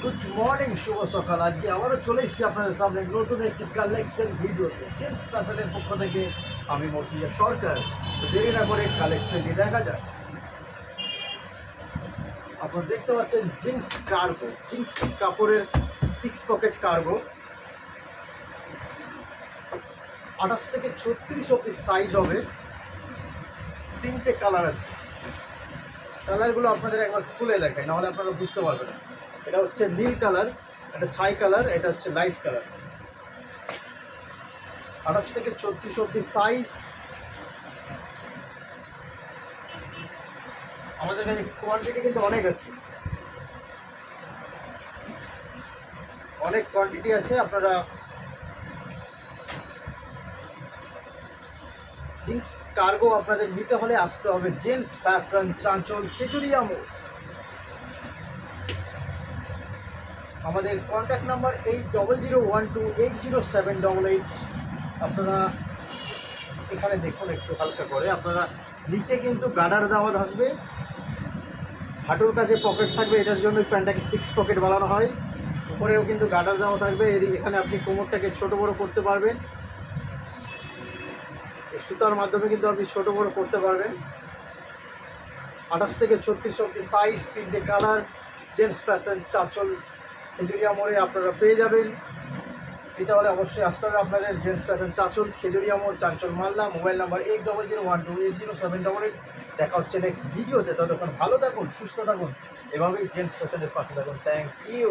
Good morning, শুভ সকাল। আজকে আবারও চলে এসেছি আপনাদের সামনে নতুন একটি কালেকশন ভিডিওতে। জেন্টস ফ্যাশনের পক্ষ থেকে আমি মর্তুজা সরকার। তো দেরি না করে কালেকশনটি দেখা যায়। আপনারা দেখতে পাচ্ছেন জিন্স কার্গো, জিন্স কাপড়ের 6 পকেট কার্গো। 28 থেকে 36 অব্দি সাইজ হবে। 3টে কালার আছে। কালারগুলো আপনাদের একবার খুলে দেখাই, নাহলে আপনারা বুঝতে পারবেন না। এটা হচ্ছে নীল কালার, এটা ছাই কালার, এটা হচ্ছে লাইট কালার। 28 থেকে 36 অব্দি সাইজ। আমাদের কাছে কোয়ান্টিটি কিন্তু অনেক আছে, অনেক কোয়ান্টিটি আছে। আপনারা জিন্স কার্গো আপনাদের নিতে হলে আসতে হবে জেন্টস ফ্যাশন, চাঁচল, খেজুরিয়া মোড়। আমাদের কন্ট্যাক্ট নাম্বার 8001280788। আপনারা এখানে দেখুন একটু হালকা করে, আপনারা নিচে কিন্তু গার্ডার দেওয়া থাকবে, হাঁটুর কাছে পকেট থাকবে। এটার জন্য প্যান্টটাকে 6 পকেট বানানো হয়। উপরেও কিন্তু গার্ডার দেওয়া থাকবে। এখানে আপনি কোমরটাকে ছোট বড় করতে পারবেন। সুতার মাধ্যমে কিন্তু আপনি ছোট বড় করতে পারবেন। 28 থেকে 36 অব্দি সাইজ, 3টে কালার। জেন্টস ফ্যাশন, চাঁচল, খেজুরিয়া মোড়ে আপনারা পেয়ে যাবেন। এটা হলে অবশ্যই আসতে হবে আপনাদের জেন্টস ফ্যাশন, চাঁচল, খেজুরিয়া মোড়, চাঁচল, মালদা। Mobile number 8001280788। দেখা হচ্ছে নেক্সট ভিডিওতে। ততক্ষণ ভালো থাকুন, সুস্থ থাকুন, এভাবেই জেন্টস ফ্যাশনের পাশে থাকুন। Thank you.